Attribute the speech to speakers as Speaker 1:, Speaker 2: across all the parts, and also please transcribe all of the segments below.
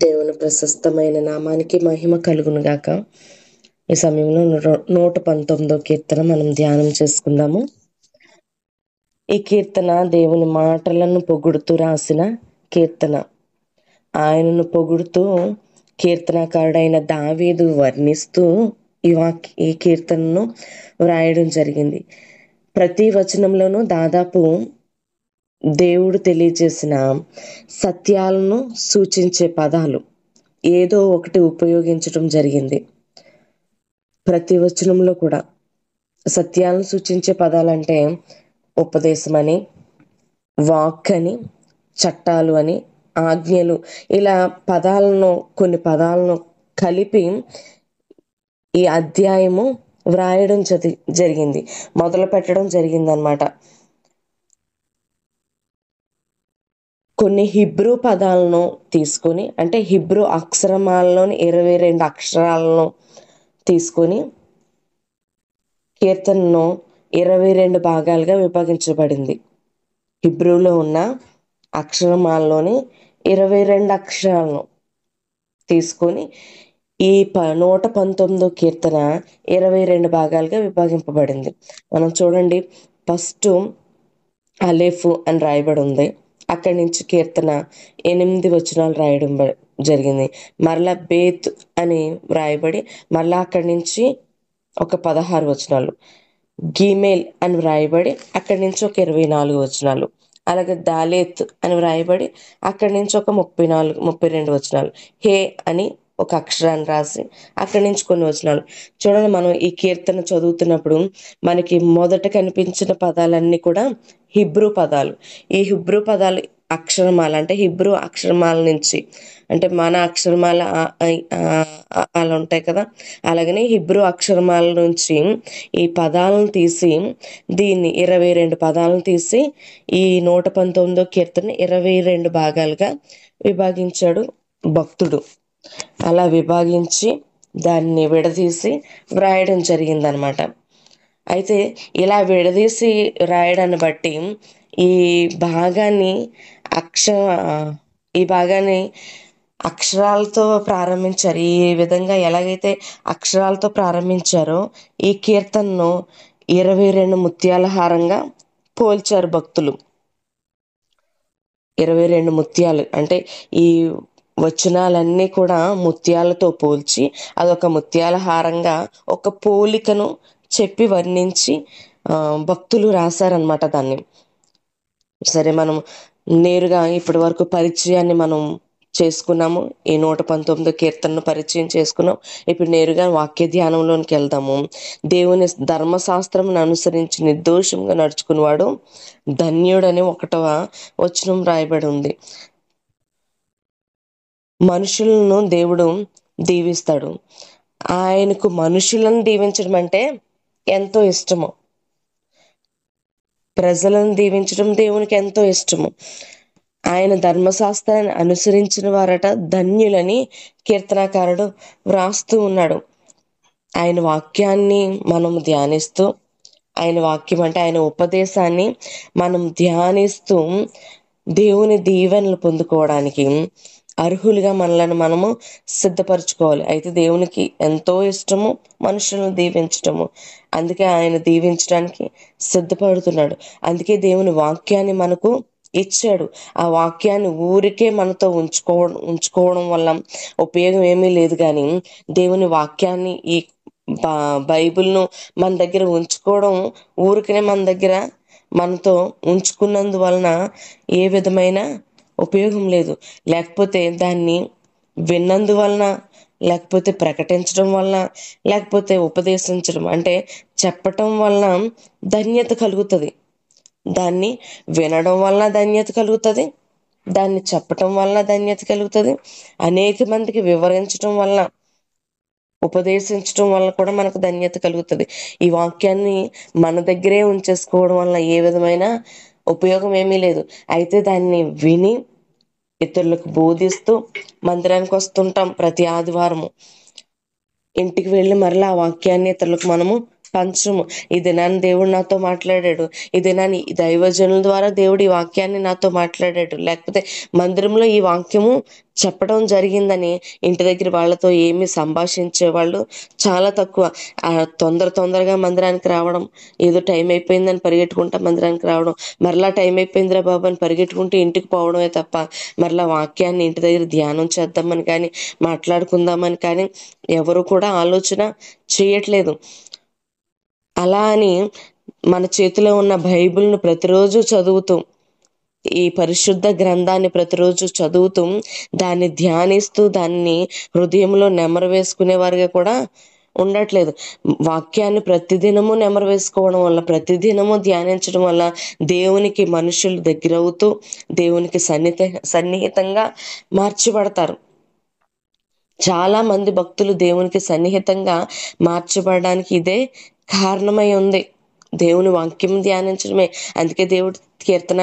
Speaker 1: దేవుని ప్రశస్తమైన నామానికి మహిమ కలుగును గాక. ఈ సమయంలో 119వ కీర్తన మనం ధ్యానం చేసుకుందాము. ఈ కీర్తన దేవుని మాటలను పొగుడుతూ రాసిన కీర్తన. ఆయనను పొగుడుతూ కీర్తనకారుడైన దావీదు వర్ణిస్తూ ఈ కీర్తనను వ్రాయడం జరిగింది. ప్రతి వచనంలోనూ దాదాపు దేవుడు తెలియజేసిన సత్యాలను సూచించే పదాలు ఏదో ఒకటి ఉపయోగించడం జరిగింది. ప్రతి వచనంలో కూడా సత్యాలను సూచించే పదాలంటే ఉపదేశమని, వాక్ అని, చట్టాలు అని, ఆజ్ఞలు, ఇలా కొన్ని పదాలను కలిపి ఈ అధ్యాయము వ్రాయడం జరిగింది, మొదలు పెట్టడం జరిగిందనమాట. కొన్ని హిబ్రూ పదాలను తీసుకొని, అంటే హిబ్రూ అక్షరమాలలోని 22 అక్షరాలను తీసుకొని కీర్తనను 22 భాగాలుగా విభజించబడింది. హిబ్రూలో ఉన్న అక్షరమాలలోని 22 అక్షరాలను తీసుకొని ఈ 119 కీర్తన 22 భాగాలుగా విభజింపబడింది. మనం చూడండి, ఫస్ట్ అలెఫ్ అని రాయబడి ఉంది. అక్కడి నుంచి కీర్తన 8 వచనాలు రాయడం జరిగింది. మరలా బేత్ అని వ్రాయబడి మరలా అక్కడి నుంచి ఒక 16 వచనాలు, గీమేల్ అని వ్రాయబడి అక్కడి నుంచి ఒక 24 వచనాలు, అలాగే దాలేత్ అని వ్రాయబడి అక్కడి నుంచి ఒక 32 వచనాలు, హే అని ఒక అక్షరాన్ని రాసి అక్కడి నుంచి కొన్ని వచనాలు. చూడండి, మనం ఈ కీర్తన చదువుతున్నప్పుడు మనకి మొదట కనిపించిన పదాలన్నీ కూడా హిబ్రూ పదాలు. ఈ హిబ్రూ పదాలు అక్షరమాల, అంటే హిబ్రూ అక్షరమాల నుంచి, అంటే మన అక్షరమాల అలా ఉంటాయి కదా, అలాగనే హిబ్రూ అక్షరమాల నుంచి ఈ పదాలను తీసి, దీన్ని 22 పదాలను తీసి ఈ 119 కీర్తన 22 భాగాలుగా విభాగించాడు భక్తుడు. అలా విభాగించి దాన్ని విడదీసి వ్రాయడం జరిగిందనమాట. అయితే ఇలా విడదీసి రాయడాన్ని బట్టి ఈ భాగాన్ని అక్షరాలతో ప్రారంభించారు. ఈ విధంగా ఎలాగైతే అక్షరాలతో ప్రారంభించారో ఈ కీర్తనను 22 ముత్యాల హారంగా పోల్చారు భక్తులు. 22 ముత్యాలు అంటే ఈ వచనాలన్నీ కూడా ముత్యాలతో పోల్చి అదొక ముత్యాల హారంగా ఒక పోలికను చెప్పి వర్ణించి భక్తులు రాశారనమాట దాన్ని. సరే, మనం నేరుగా ఇప్పటి వరకు పరిచయాన్ని మనం చేసుకున్నాము. ఈ 119 కీర్తనను పరిచయం చేసుకున్నాం. ఇప్పుడు నేరుగా వాక్య ధ్యానంలోనికి వెళ్దాము. దేవుని ధర్మశాస్త్రమును అనుసరించి నిర్దోషంగా నడుచుకునేవాడు ధన్యుడని 1వ వచనం రాయబడి ఉంది. మనుషులను దేవుడు దీవిస్తాడు. ఆయనకు మనుషులను దీవించడం అంటే ఎంతో ఇష్టము. ప్రజలను దీవించడం దేవునికి ఎంతో ఇష్టము. ఆయన ధర్మశాస్త్రాన్ని అనుసరించిన వారట ధన్యులని కీర్తనాకారుడు వ్రాస్తూ ఉన్నాడు. ఆయన వాక్యాన్ని మనం ధ్యానిస్తూ, ఆయన వాక్యం అంటే ఆయన ఉపదేశాన్ని మనం ధ్యానిస్తూ దేవుని దీవెనలు పొందుకోవడానికి అర్హులుగా మనలను మనము సిద్ధపరచుకోవాలి. అయితే దేవునికి ఎంతో ఇష్టము మనుషులను దీవించటము. అందుకే ఆయన దీవించడానికి సిద్ధపడుతున్నాడు. అందుకే దేవుని వాక్యాన్ని మనకు ఇచ్చాడు. ఆ వాక్యాన్ని ఊరికే మనతో ఉంచుకోవడం వల్ల ఉపయోగం ఏమీ లేదు. కానీ దేవుని వాక్యాన్ని, ఈ బైబిల్ను మన దగ్గర ఉంచుకోవడం, ఊరికనే మన దగ్గర మనతో ఉంచుకున్నందువలన ఏ విధమైన ఉపయోగం లేదు. లేకపోతే దాన్ని విన్నందువలన, లేకపోతే ప్రకటించడం వలన, లేకపోతే ఉపదేశించడం అంటే చెప్పటం వలన ధన్యత కలుగుతుంది. దాన్ని వినడం వలన ధన్యత కలుగుతుంది, దాన్ని చెప్పటం వలన ధన్యత కలుగుతుంది, అనేక మందికి వివరించడం వలన, ఉపదేశించడం వల్ల కూడా మనకు ధన్యత కలుగుతుంది. ఈ వాక్యాన్ని మన దగ్గరే ఉంచేసుకోవడం వల్ల ఏ విధమైన ఉపయోగం ఏమీ లేదు. అయితే దాన్ని విని ఇతరులకు బోధిస్తూ మందిరానికి వస్తుంటాం. ప్రతి ఆదివారము ఇంటికి వెళ్ళి మరలా ఆ వాక్యాన్ని ఇతరులకు మనము పంచము. ఈ దినాన్ని దేవుడు నాతో మాట్లాడాడు. ఈ దినాన్ని ఈ దైవజనుల ద్వారా దేవుడు ఈ వాక్యాన్ని నాతో మాట్లాడాడు. లేకపోతే మందిరంలో ఈ వాక్యము చెప్పడం జరిగిందని ఇంటి దగ్గర వాళ్ళతో ఏమి సంభాషించేవాళ్ళు చాలా తక్కువ. తొందరగా మందిరానికి రావడం, ఏదో టైం అయిపోయిందని పరిగెట్టుకుంటా మందిరానికి రావడం, మరలా టైం అయిపోయిందిరా బాబు అని పరిగెట్టుకుంటూ ఇంటికి పోవడమే తప్ప మరలా వాక్యాన్ని ఇంటి దగ్గర ధ్యానం చేద్దామని కానీ మాట్లాడుకుందామని కానీ ఎవరు కూడా ఆలోచన చేయట్లేదు. అలా అని మన చేతిలో ఉన్న బైబిల్ను ప్రతిరోజు చదువుతూ, ఈ పరిశుద్ధ గ్రంథాన్ని ప్రతిరోజు చదువుతూ, దాన్ని ధ్యానిస్తూ, దాన్ని హృదయంలో నెమరు వేసుకునే వారిగా కూడా ఉండట్లేదు. వాక్యాన్ని ప్రతిదినము నెమరు వేసుకోవడం వల్ల, ప్రతిదినము ధ్యానించడం వల్ల దేవునికి మనుషులు దగ్గరవుతూ దేవునికి సన్నిహితంగా మార్చబడతారు. చాలా మంది భక్తులు దేవునికి సన్నిహితంగా మార్చబడడానికి ఇదే కారణమై ఉంది, దేవుని వాక్యం ధ్యానించడమే. అందుకే దేవుడు కీర్తన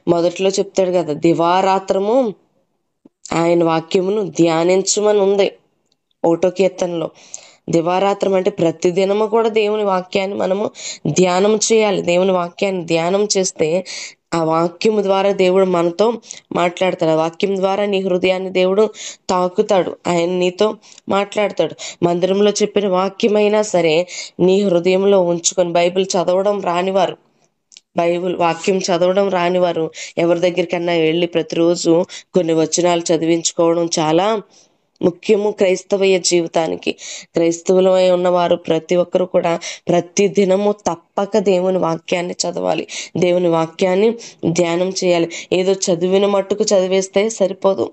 Speaker 1: మొదట్లో చెప్తాడు కదా, దివారాత్రము ఆయన వాక్యమును ధ్యానించమని ఉంది 1వ కీర్తనలో. దివారాత్రం అంటే ప్రతిదినము కూడా దేవుని వాక్యాన్ని మనము ధ్యానం చేయాలి. దేవుని వాక్యాన్ని ధ్యానం చేస్తే ఆ వాక్యము ద్వారా దేవుడు మనతో మాట్లాడతాడు. ఆ వాక్యం ద్వారా నీ హృదయాన్ని దేవుడు తాకుతాడు. ఆయన నీతో మాట్లాడతాడు. మందిరంలో చెప్పిన వాక్యమైనా సరే నీ హృదయంలో ఉంచుకొని, బైబిల్ వాక్యం చదవడం రానివారు ఎవరి దగ్గరికన్నా వెళ్ళి ప్రతిరోజు కొన్ని వచనాలు చదివించుకోవడం చాలా ముఖ్యము క్రైస్తవీయ జీవితానికి. క్రైస్తవులమై ఉన్నవారు ప్రతి ఒక్కరు కూడా ప్రతి దినము తప్పక దేవుని వాక్యాన్ని చదవాలి, దేవుని వాక్యాన్ని ధ్యానం చేయాలి. ఏదో చదివిన మట్టుకు చదివేస్తే సరిపోదు.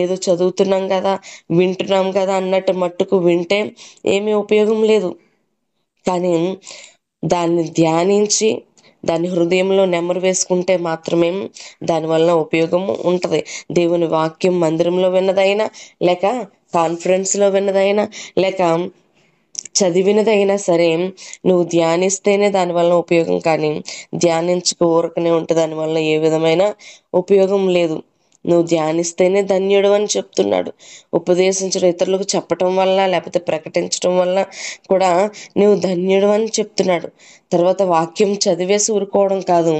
Speaker 1: ఏదో చదువుతున్నాం కదా, వింటున్నాం కదా అన్నట్టు మట్టుకు వింటే ఏమీ ఉపయోగం లేదు. కానీ దాన్ని ధ్యానించి దాని హృదయంలో నెమరు వేసుకుంటే మాత్రమే దానివల్ల ఉపయోగము ఉంటుంది. దేవుని వాక్యం మందిరంలో విన్నదైనా, లేక కాన్ఫరెన్స్లో విన్నదైనా, లేక చదివినదైనా సరే నువ్వు ధ్యానిస్తేనే దానివల్ల ఉపయోగం. కానీ ఊరకనే ఉంటే దానివల్ల ఏ విధమైన ఉపయోగం లేదు. నువ్వు ధ్యానిస్తేనే ధన్యుడు అని చెప్తున్నాడు. ఉపదేశించడం, ఇతరులకు చెప్పటం వల్ల లేకపోతే ప్రకటించడం వల్ల కూడా నువ్వు ధన్యుడు అని చెప్తున్నాడు. తర్వాత వాక్యం చదివేసి ఊరుకోవడం కాదు,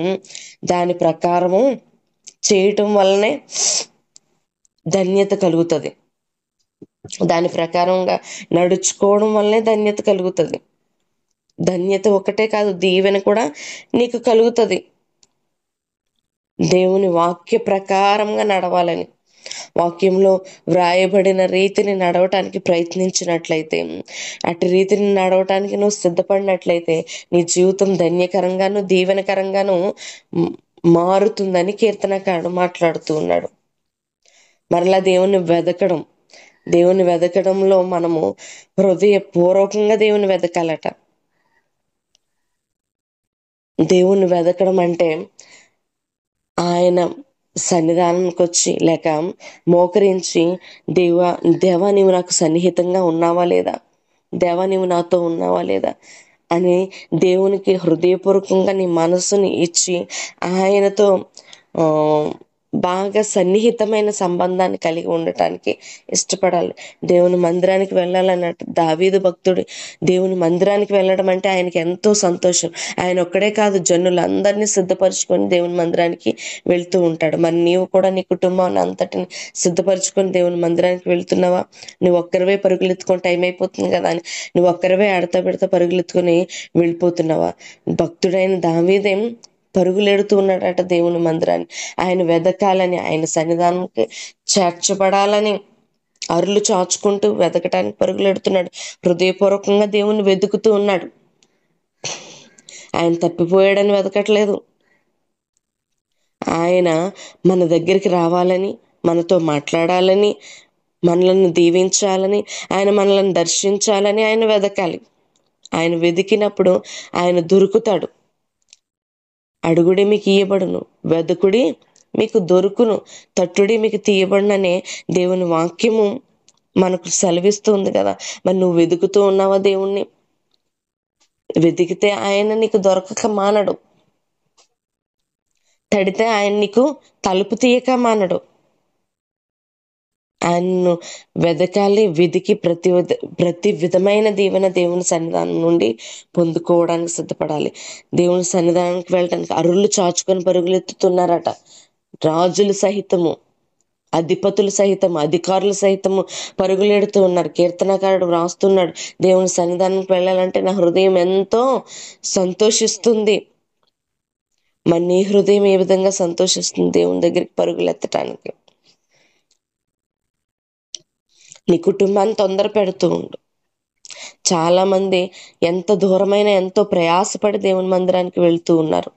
Speaker 1: దాని ప్రకారము చేయటం వల్లనే ధన్యత కలుగుతుంది. దాని ప్రకారంగా నడుచుకోవడం వల్లనే ధన్యత కలుగుతుంది. ధన్యత ఒకటే కాదు, దీవెన కూడా నీకు కలుగుతుంది. దేవుని వాక్య ప్రకారంగా నడవాలని, వాక్యంలో వ్రాయబడిన రీతిని నడవటానికి ప్రయత్నించినట్లయితే, అటు రీతిని నడవటానికి నువ్వు సిద్ధపడినట్లయితే నీ జీవితం ధన్యకరంగాను దీవెనకరంగాను మారుతుందని కీర్తనకారుడు మాట్లాడుతూ ఉన్నాడు. మరలా దేవుని వెదకడంలో మనము హృదయపూర్వకంగా దేవుని వెదకాలట. దేవుని వెదకడం అంటే ఆయన సన్నిధానానికి వచ్చి లేక మోకరించి, దేవా నీవు నాకు సన్నిహితంగా ఉన్నావా లేదా, దేవా నీవు నాతో ఉన్నావా లేదా అని దేవునికి హృదయపూర్వకంగా నీ మనస్సుని ఇచ్చి ఆయనతో బాగా సన్నిహితమైన సంబంధాన్ని కలిగి ఉండటానికి ఇష్టపడాలి. దేవుని మందిరానికి వెళ్ళాలన్నట్టు దావీదు భక్తుడు దేవుని మందిరానికి వెళ్ళడం అంటే ఆయనకి ఎంతో సంతోషం. ఆయన ఒక్కడే కాదు, జనులందరినీ సిద్ధపరచుకొని దేవుని మందిరానికి వెళ్తూ ఉంటాడు. మరి నీవు కూడా నీ కుటుంబాన్ని అంతటిని సిద్ధపరచుకొని దేవుని మందిరానికి వెళ్తున్నావా? నువ్వు ఒక్కరివే పరుగులెత్తుకొని టైం అయిపోతుంది కదా అని నువ్వు ఒక్కరివే ఆడతా పెడతా పరుగులెత్తుకొని వెళ్ళిపోతున్నావా? భక్తుడైన దావీదేం పరుగులెడుతూ ఉన్నాడట దేవుని మందిరాన్ని. ఆయన వెదకాలని, ఆయన సన్నిధానానికి చేర్చబడాలని అరులు చాచుకుంటూ వెతకటానికి పరుగులెడుతున్నాడు. హృదయపూర్వకంగా దేవుని వెతుకుతూ ఉన్నాడు. ఆయన తప్పిపోయాడని వెతకట్లేదు. ఆయన మన దగ్గరికి రావాలని, మనతో మాట్లాడాలని, మనల్ని దీవించాలని, ఆయన మనల్ని దర్శించాలని ఆయన వెదకాలి. ఆయన వెతికినప్పుడు ఆయన దొరుకుతాడు. అడుగుడి మీకు ఇయ్యబడును, వెదకుడి మీకు దొరుకును, తట్టుడి మీకు తీయబడుననే దేవుని వాక్యము మనకు సెలవిస్తుంది కదా. మరి నువ్వు వెతుకుతూ ఉన్నావా దేవుణ్ణి? వెతికితే ఆయన నీకు దొరకక మానడు, తడితే ఆయన నీకు తలుపు తీయక మానడు. ఆయన్ను వెదకాలి, వెదికి ప్రతి విధమైన దీవెన దేవుని సన్నిధానం నుండి పొందుకోవడానికి సిద్ధపడాలి. దేవుని సన్నిధానానికి వెళ్ళడానికి అరులు చాచుకొని పరుగులెత్తుతున్నారట. రాజులు సహితము, అధిపతులు సహితము, అధికారులు సహితము పరుగులెడుతూ ఉన్నారు. కీర్తనకారుడు వ్రాస్తున్నాడు, దేవుని సన్నిధానానికి వెళ్ళాలంటే నా హృదయం ఎంతో సంతోషిస్తుంది. మరి నీ హృదయం ఏ విధంగా సంతోషిస్తుంది దేవుని దగ్గరికి పరుగులెత్తటానికి? నీ కుటుంబాన్ని తొందర పెడుతూ ఉండు. చాలా మంది ఎంత దూరమైన ఎంతో ప్రయాసపడి దేవుని మందిరానికి వెళ్తూ ఉన్నారు.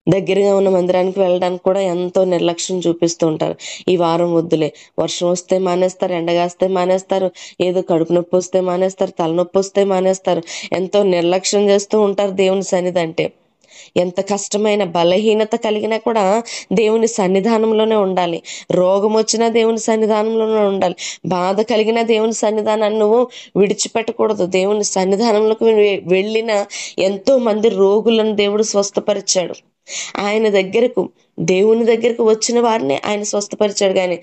Speaker 1: దగ్గరగా ఉన్న మందిరానికి వెళ్ళడానికి కూడా ఎంతో నిర్లక్ష్యం చూపిస్తూ ఉంటారు. ఈ వారం వద్దులే, వర్షం వస్తే మానేస్తారు, ఎండగాస్తే మానేస్తారు, ఏదో కడుపు నొప్పి వస్తే మానేస్తారు, తలనొప్పి వస్తే మానేస్తారు. ఎంతో నిర్లక్ష్యం చేస్తూ ఉంటారు దేవుని సన్నిధి అంటే. ఎంత కష్టమైన బలహీనత కలిగినా కూడా దేవుని సన్నిధానంలోనే ఉండాలి. రోగం వచ్చినా దేవుని సన్నిధానంలోనే ఉండాలి. బాధ కలిగిన దేవుని సన్నిధానాన్ని నువ్వు విడిచిపెట్టకూడదు. దేవుని సన్నిధానంలోకి వెళ్ళిన ఎంతో మంది రోగులను దేవుడు స్వస్థపరిచాడు. దేవుని దగ్గరకు వచ్చిన వారిని ఆయన స్వస్థపరిచాడు, కానీ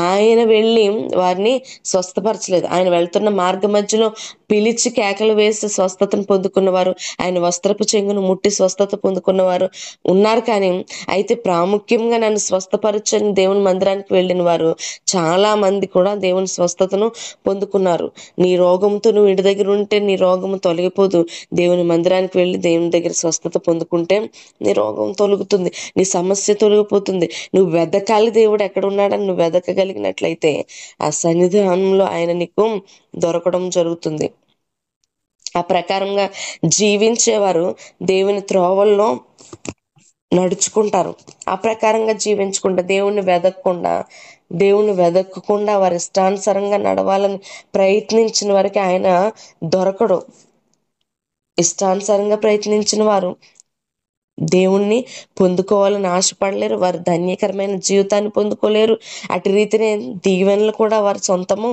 Speaker 1: ఆయన వెళ్ళి వారిని స్వస్థపరచలేదు. ఆయన వెళ్తున్న మార్గ మధ్యలో పిలిచి కేకలు వేసి స్వస్థతను పొందుకున్నవారు, ఆయన వస్త్రపు చెంగును ముట్టి స్వస్థత పొందుకున్నవారు ఉన్నారు. కానీ అయితే ప్రాముఖ్యంగా నన్ను స్వస్థపరచని దేవుని మందిరానికి వెళ్ళిన వారు చాలా మంది కూడా దేవుని స్వస్థతను పొందుకున్నారు. నీ రోగంతో నువ్వు ఇంటి దగ్గర ఉంటే నీ రోగము తొలగిపోదు. దేవుని మందిరానికి వెళ్ళి దేవుని దగ్గర స్వస్థత పొందుకుంటే నీ రోగం తొలగుతుంది, నీ సమస్య తొలగిపోతుంది. నువ్వు వెదకాలి, దేవుడు ఎక్కడ ఉన్నాడని నువ్వు వెదకగలిగినట్లయితే ఆ సన్నిధానంలో ఆయన నీకు దొరకడం జరుగుతుంది. ఆ ప్రకారంగా జీవించేవారు దేవుని త్రోవల్లో నడుచుకుంటారు. ఆ ప్రకారంగా జీవించకుండా దేవుణ్ణి వెదక్కకుండా వారి ఇష్టానుసారంగా నడవాలని ప్రయత్నించిన వారికి ఆయన దొరకడు. ఇష్టానుసారంగా ప్రయత్నించిన వారు దేవుణ్ణి పొందుకోవాలని ఆశపడలేరు. వారు ధన్యకరమైన జీవితాన్ని పొందుకోలేరు. అటు రీతినే దీవెనలు కూడా వారి సొంతము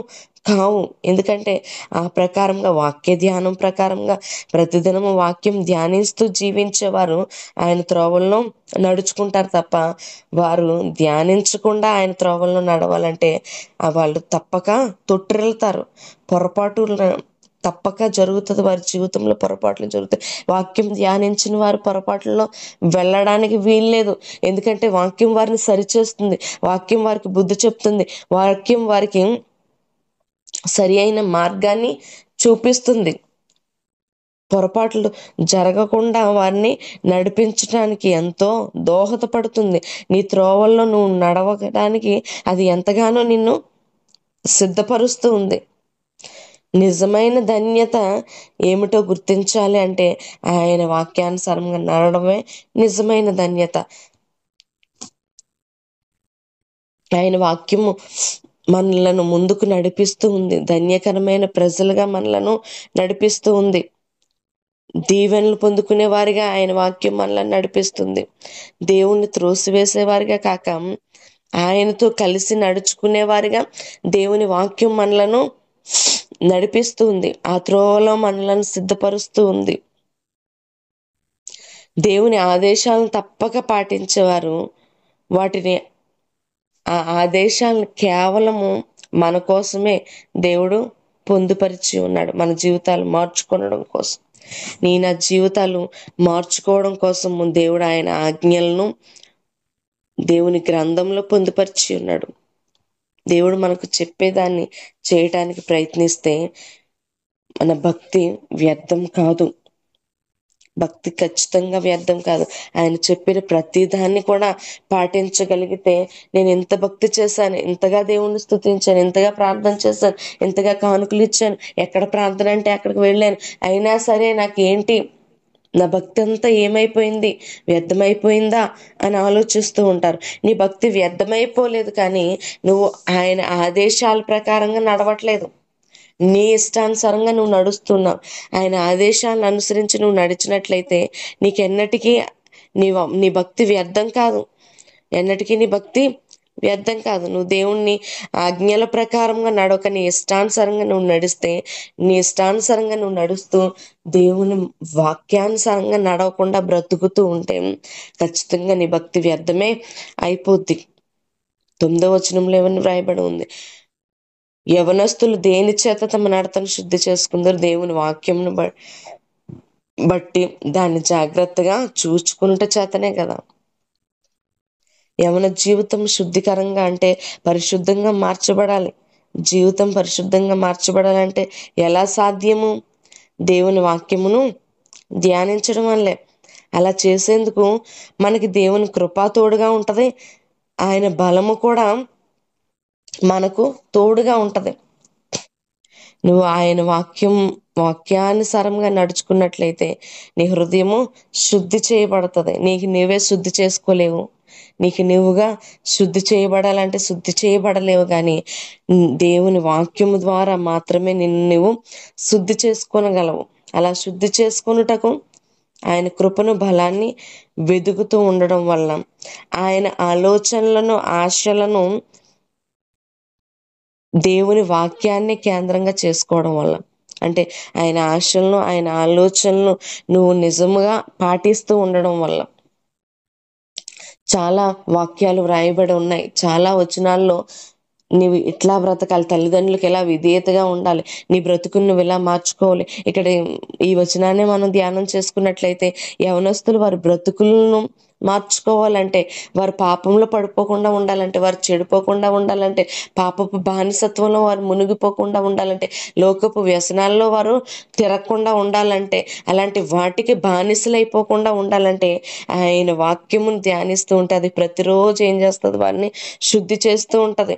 Speaker 1: కావు. ఎందుకంటే ఆ ప్రకారంగా వాక్య ధ్యానం ప్రకారంగా ప్రతిదినము వాక్యం ధ్యానిస్తూ జీవించేవారు ఆయన త్రోవల్లో నడుచుకుంటారు తప్ప, వారు ధ్యానించకుండా ఆయన త్రోవల్లో నడవాలంటే వాళ్ళు తప్పక తొట్టిల్లుతారు. పొరపాటు తప్పక జరుగుతుంది. వారి జీవితంలో పొరపాట్లు జరుగుతాయి. వాక్యం ధ్యానించిన వారు పొరపాట్లలో వెళ్ళడానికి వీల్లేదు. ఎందుకంటే వాక్యం వారిని సరిచేస్తుంది, వాక్యం వారికి బుద్ధి చెప్తుంది, వాక్యం వారికి సరి అయిన మార్గాన్ని చూపిస్తుంది. పొరపాట్లు జరగకుండా వారిని నడిపించడానికి ఎంతో దోహదపడుతుంది. నీ త్రోవల్లో నువ్వు నడవడానికి అది ఎంతగానో నిన్ను సిద్ధపరుస్తూ ఉంది. నిజమైన ధన్యత ఏమిటో గుర్తించాలి అంటే ఆయన వాక్యానుసారంగా నడవడమే నిజమైన ధన్యత. ఆయన వాక్యము మనలను ముందుకు నడిపిస్తూ ఉంది. ధన్యకరమైన ప్రజలుగా మనలను నడిపిస్తూ ఉంది. దీవెనలు పొందుకునే వారిగా ఆయన వాక్యం మనలను నడిపిస్తుంది. దేవుణ్ణి త్రోసివేసేవారిగా కాక ఆయనతో కలిసి నడుచుకునే వారిగా దేవుని వాక్యం మనలను నడిపిస్తూ ఉంది. ఆ త్రోవలో మనలను సిద్ధపరుస్తూ ఉంది. దేవుని ఆదేశాలను తప్పక పాటించేవారు వాటిని ఆ ఆదేశాలను కేవలము మన కోసమే దేవుడు పొందుపరిచి ఉన్నాడు, మన జీవితాలు మార్చుకోవడం కోసం. నా జీవితాలు మార్చుకోవడం కోసం దేవుడు ఆయన ఆజ్ఞలను దేవుని గ్రంథంలో పొందుపరిచి ఉన్నాడు. దేవుడు మనకు చెప్పేదాన్ని చేయటానికి ప్రయత్నిస్తే మన భక్తి వ్యర్థం కాదు. భక్తి ఖచ్చితంగా వ్యర్థం కాదు. ఆయన చెప్పిన ప్రతి దాన్ని కూడా పాటించగలిగితే, నేను ఎంత భక్తి చేశాను, ఎంతగా దేవుణ్ణి స్తుతించాను, ఎంతగా ప్రార్థన చేశాను, ఎంతగా కానుకలు ఇచ్చాను, ఎక్కడ ప్రార్థన అంటే అక్కడికి వెళ్ళాను, అయినా సరే నాకేంటి, నా భక్తి అంతా ఏమైపోయింది, వ్యర్థమైపోయిందా అని ఆలోచిస్తూ ఉంటారు. నీ భక్తి వ్యర్థమైపోలేదు, కానీ నువ్వు ఆయన ఆదేశాల ప్రకారంగా నడవట్లేదు. నీ ఇష్టానుసారంగా నువ్వు నడుస్తున్నావు. ఆయన ఆదేశాలను అనుసరించి నువ్వు నడిచినట్లయితే నీకెన్నటికీ నీ భక్తి వ్యర్థం కాదు. ఎన్నటికీ నీ భక్తి వ్యర్థం కాదు. నువ్వు దేవుణ్ణి ఆజ్ఞల ప్రకారంగా నడవక నీ ఇష్టానుసారంగా నువ్వు నడిస్తే, నీ ఇష్టానుసారంగా నువ్వు నడుస్తూ దేవుని వాక్యానుసారంగా నడవకుండా బ్రతుకుతూ ఉంటే ఖచ్చితంగా నీ భక్తి వ్యర్థమే అయిపోద్ది. 9వ వచనంలో ఏమని వ్రాయబడి ఉంది? యవనస్తులు దేని చేత తమ నడతను శుద్ధి చేసుకుందరు? దేవుని వాక్యంను బట్టి దాన్ని జాగ్రత్తగా చూచుకునుట చేతనే కదా. యవన జీవితం శుద్ధికరంగా అంటే పరిశుద్ధంగా మార్చబడాలి. జీవితం పరిశుద్ధంగా మార్చబడాలంటే ఎలా సాధ్యము? దేవుని వాక్యమును ధ్యానించడం వల్లే. అలా చేసేందుకు మనకి దేవుని కృప తోడుగా ఉంటది. ఆయన బలము కూడా మనకు తోడుగా ఉంటది. నువ్వు ఆయన వాక్యానుసారంగా నడుచుకున్నట్లయితే నీ హృదయము శుద్ధి చేయబడుతుంది. నీకు నీవే శుద్ధి చేసుకోలేవు. నీకు నువ్వుగా శుద్ధి చేయబడాలంటే శుద్ధి చేయబడలేవు, కానీ దేవుని వాక్యము ద్వారా మాత్రమే నిన్ను నువ్వు శుద్ధి చేసుకోనగలవు. అలా శుద్ధి చేసుకొనుటకు ఆయన కృపను బలాన్ని వెదుగుతూ ఉండడం వల్ల, ఆయన ఆలోచనలను ఆశలను దేవుని వాక్యాన్ని కేంద్రంగా చేసుకోవడం వల్ల, అంటే ఆయన ఆశలను ఆయన ఆలోచనలు నువ్వు నిజముగా పాటిస్తూ ఉండడం వల్ల. చాలా వాక్యాలు వ్రాయబడి ఉన్నాయి. చాలా వచనాల్లో నీవు ఇట్లా బ్రతకాలి, తల్లిదండ్రులకు ఎలా విధేయతగా ఉండాలి, నీ బ్రతుకుని నువ్వు ఎలా మార్చుకోవాలి. ఇక్కడ ఈ వచనాన్ని మనం ధ్యానం చేసుకున్నట్లయితే యవనస్తులు వారి బ్రతుకులను మార్చుకోవాలంటే, వారు పాపంలో పడిపోకుండా ఉండాలంటే, వారు చెడిపోకుండా ఉండాలంటే, పాపపు బానిసత్వంలో వారు మునిగిపోకుండా ఉండాలంటే, లోకపు వ్యసనాల్లో వారు తిరగకుండా ఉండాలంటే, అలాంటి వాటికి బానిసలైపోకుండా ఉండాలంటే ఆయన వాక్యమును ధ్యానిస్తూ ఉంటే అది ప్రతిరోజు ఏం చేస్తుంది? వారిని శుద్ధి చేస్తూ ఉంటది.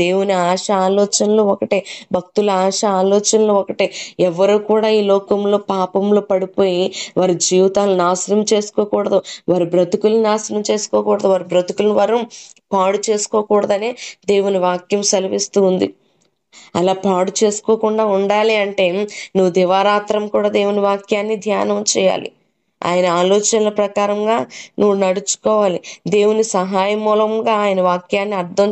Speaker 1: దేవుని ఆశ ఆలోచనలు ఒకటే, భక్తుల ఆశ ఆలోచనలు ఒకటే. ఎవరు కూడా ఈ లోకంలో పాపంలో పడిపోయి వారి జీవితాలను నాశనం చేసుకోకూడదు, వారి బ్రతుకులు నాశనం చేసుకోకూడదు, వారి బ్రతుకులను వారు పాడు చేసుకోకూడదనే దేవుని వాక్యం సెలవిస్తూ ఉంది. అలా పాడు చేసుకోకుండా ఉండాలి అంటే నువ్వు దివారాత్రం కూడా దేవుని వాక్యాన్ని ధ్యానం చేయాలి. ఆయన ఆలోచనల ప్రకారంగా నువ్వు నడుచుకోవాలి. దేవుని సహాయం మూలంగా ఆయన వాక్యాన్ని అర్థం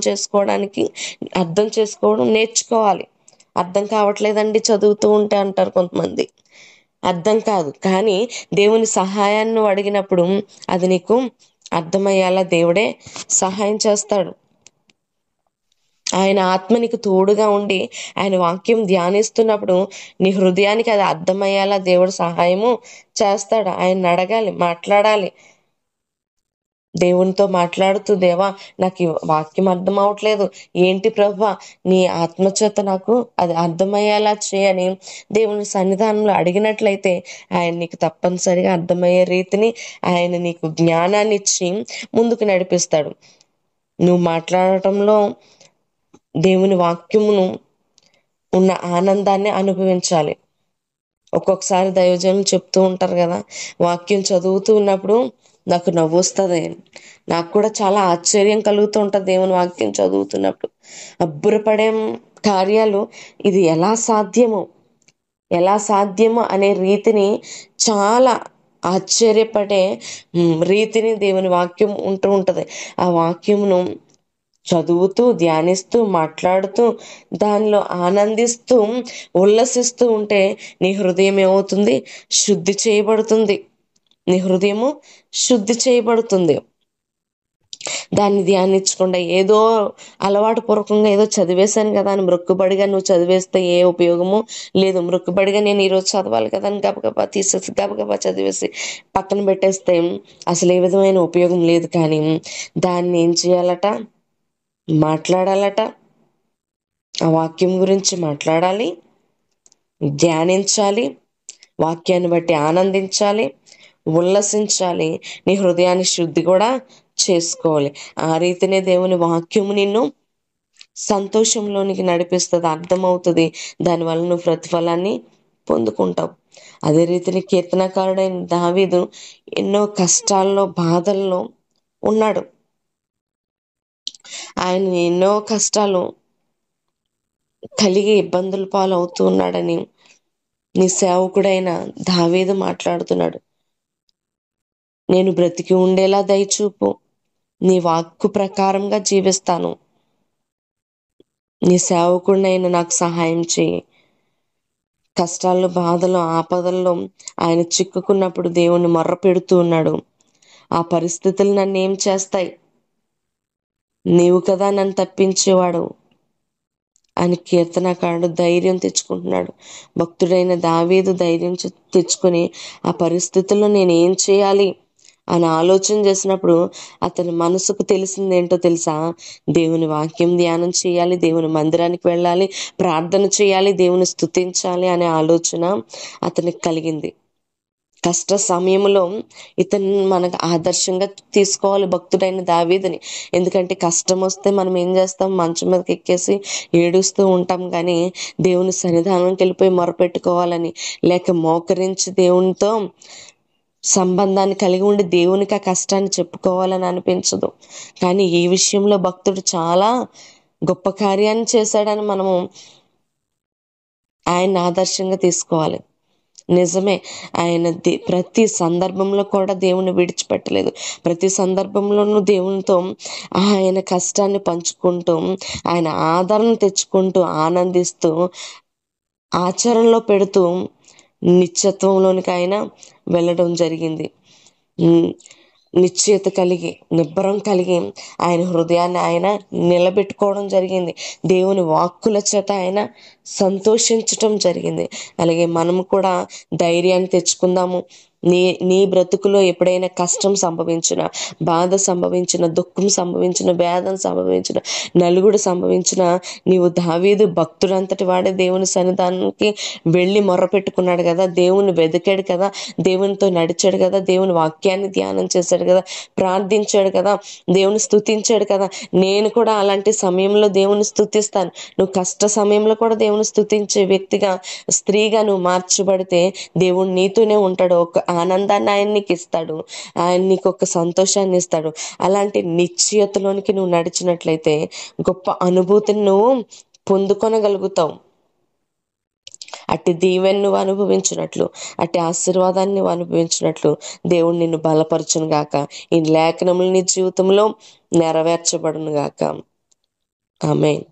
Speaker 1: చేసుకోవడం నేర్చుకోవాలి. అర్థం కావట్లేదండి చదువుతూ ఉంటే అంటారు కొంతమంది. అర్థం కాదు, కానీ దేవుని సహాయాన్ని నువ్వు అడిగినప్పుడు అది నీకు అర్థమయ్యేలా దేవుడే సహాయం చేస్తాడు. ఆయన ఆత్మ నీకు తోడుగా ఉండి ఆయన వాక్యం ధ్యానిస్తున్నప్పుడు నీ హృదయానికి అది అర్థమయ్యేలా దేవుడు సహాయము చేస్తాడు. ఆయన అడగాలి, మాట్లాడాలి. దేవునితో మాట్లాడుతూ, దేవా నాకు ఈ వాక్యం అర్థం అవట్లేదు, ఏంటి ప్రభువా, నీ ఆత్మచేత నాకు అది అర్థమయ్యేలా చేయని దేవుని సన్నిధానంలో అడిగినట్లయితే ఆయన నీకు తప్పనిసరిగా అర్థమయ్యే రీతిని ఆయన నీకు జ్ఞానాన్ని ఇచ్చి ముందుకు నడిపిస్తాడు. నువ్వు మాట్లాడటంలో దేవుని వాక్యమును ఉన్న ఆనందాన్ని అనుభవించాలి. ఒక్కొక్కసారి దైవజనులు చెప్తూ ఉంటారు కదా, వాక్యం చదువుతూ ఉన్నప్పుడు నాకు నవ్వు వస్తుంది. నాకు కూడా చాలా ఆశ్చర్యం కలుగుతూ ఉంటుంది దేవుని వాక్యం చదువుతున్నప్పుడు. అబ్బురపడే కార్యాలు ఇది ఎలా సాధ్యము అనే రీతిని, చాలా ఆశ్చర్యపడే రీతిని దేవుని వాక్యం ఉంటూ ఉంటుంది. ఆ వాక్యమును చదువుతూ, ధ్యానిస్తూ, మాట్లాడుతూ, దానిలో ఆనందిస్తూ, ఉల్లసిస్తూ ఉంటే నీ హృదయం ఏమవుతుంది? శుద్ధి చేయబడుతుంది. నీ హృదయము శుద్ధి చేయబడుతుంది. దాన్ని ధ్యానించకుండా ఏదో అలవాటు పూర్వకంగా ఏదో చదివేశాను కదా అని మొక్కుబడిగా నువ్వు చదివేస్తే ఏ ఉపయోగము లేదు. మొక్కుబడిగా నేను ఈరోజు చదవాలి కదా అని గబగబా తీసేసి గబగబా చదివేసి పక్కన పెట్టేస్తే అసలు ఏ విధమైన ఉపయోగం లేదు. కానీ దాన్ని ఏం చేయాలట? మాట్లాడాలట. ఆ వాక్యం గురించి మాట్లాడాలి, ధ్యానించాలి, వాక్యాన్ని బట్టి ఆనందించాలి, ఉల్లసించాలి. నీ హృదయాన్ని శుద్ధి కూడా చేసుకోవాలి. ఆ రీతినే దేవుని వాక్యము నిన్ను సంతోషంలోనికి నడిపిస్తుంది, అర్థమవుతుంది. దానివల్ల నువ్వు ప్రతిఫలాన్ని పొందుకుంటావు. అదే రీతిని కీర్తనకారుడైన దావీదు ఎన్నో కష్టాల్లో, బాధల్లో ఉన్నాడు. ఆయన ఎన్నో కష్టాలు కలిగి ఇబ్బందుల పాలు అవుతూ ఉన్నాడని నీ సేవకుడైన దావీదు మాట్లాడుతున్నాడు. నేను బ్రతికి ఉండేలా దయచూపు, నీ వాక్కు ప్రకారంగా జీవిస్తాను, నీ సేవకుడినైనా నాకు సహాయం చేయి. కష్టాల్లో, బాధల్లో, ఆపదల్లో ఆయన చిక్కుకున్నప్పుడు దేవుణ్ణి మొర్ర పెడుతూ ఉన్నాడు. ఆ పరిస్థితులు నన్ను ఏం చేస్తాయి? నీవు కదా నన్ను తప్పించేవాడు అని కీర్తనకారుడు ధైర్యం తెచ్చుకుంటున్నాడు. భక్తుడైన దావీదు ధైర్యం తెచ్చుకొని ఆ పరిస్థితుల్లో నేను ఏం చేయాలి అని ఆలోచన చేసినప్పుడు అతని మనసుకు తెలిసింది ఏంటో తెలుసా? దేవుని వాక్యం ధ్యానం చేయాలి, దేవుని మందిరానికి వెళ్ళాలి, ప్రార్థన చేయాలి, దేవుని స్తుతించాలి అనే ఆలోచన అతనికి కలిగింది. కష్ట సమయంలో ఇతను మనకు ఆదర్శంగా తీసుకోవాలి భక్తుడైన దావీదుని. ఎందుకంటే కష్టం వస్తే మనం ఏం చేస్తాం? మంచం మీదకి ఎక్కేసి ఏడుస్తూ ఉంటాం, కానీ దేవుని సన్నిధానంకి వెళ్ళిపోయి మొరపెట్టుకోవాలని, లేక మోకరించి దేవునితో సంబంధాన్ని కలిగి ఉండి దేవునికి ఆ కష్టాన్ని చెప్పుకోవాలని అనిపించదు. కానీ ఈ విషయంలో భక్తుడు చాలా గొప్ప కార్యాన్ని చేశాడని మనము ఆయన ఆదర్శంగా తీసుకోవాలి. నిజమే, ఆయన ప్రతి సందర్భంలో కూడా దేవుని విడిచిపెట్టలేదు. ప్రతి సందర్భంలోనూ దేవునితో ఆయన కష్టాన్ని పంచుకుంటూ, ఆయన ఆదరణ తెచ్చుకుంటూ, ఆనందిస్తూ, ఆచరణలో పెడుతూ నిత్యత్వంలోనికి ఆయన వెళ్ళడం జరిగింది. నిశ్చయత కలిగి, నిబ్బరం కలిగి ఆయన హృదయాన్ని ఆయన నిలబెట్టుకోవడం జరిగింది. దేవుని వాక్కుల చేత ఆయన సంతోషించటం జరిగింది. అలాగే మనము కూడా ధైర్యాన్ని తెచ్చుకుందాము. నీ బ్రతుకులో ఎప్పుడైనా కష్టం సంభవించిన, బాధ సంభవించిన, దుఃఖం సంభవించిన, వేదన సంభవించిన, నలుగుడు సంభవించిన, నీవు దావీదు భక్తుడంతటి వాడే దేవుని సన్నిధానానికి వెళ్ళి మొర్రపెట్టుకున్నాడు కదా, దేవుని వెతికాడు కదా, దేవునితో నడిచాడు కదా, దేవుని వాక్యాన్ని ధ్యానం చేశాడు కదా, ప్రార్థించాడు కదా, దేవుని స్తుతించాడు కదా. నేను కూడా అలాంటి సమయంలో దేవుని స్తుతిస్తాను. నువ్వు కష్ట సమయంలో కూడా దేవుని స్తుతించే వ్యక్తిగా, స్త్రీగా నువ్వు మార్చబడితే దేవుడు నీతోనే ఉంటాడు. ఒక ఆనందాన్ని ఆయన నీకు ఇస్తాడు, ఆయన నీకు ఒక సంతోషాన్ని ఇస్తాడు. అలాంటి నిశ్చయతలోనికి నువ్వు నడిచినట్లయితే గొప్ప అనుభూతిని నువ్వు పొందుకొనగలుగుతావు. అట్టి దీవెని నువ్వు అనుభవించినట్లు, అట్టి ఆశీర్వాదాన్ని నువ్వు అనుభవించినట్లు దేవుడు నిన్ను బలపరచును గాక. ఈ లేఖనములు నీ జీవితంలో నెరవేర్చబడును గాక. ఆమేన్.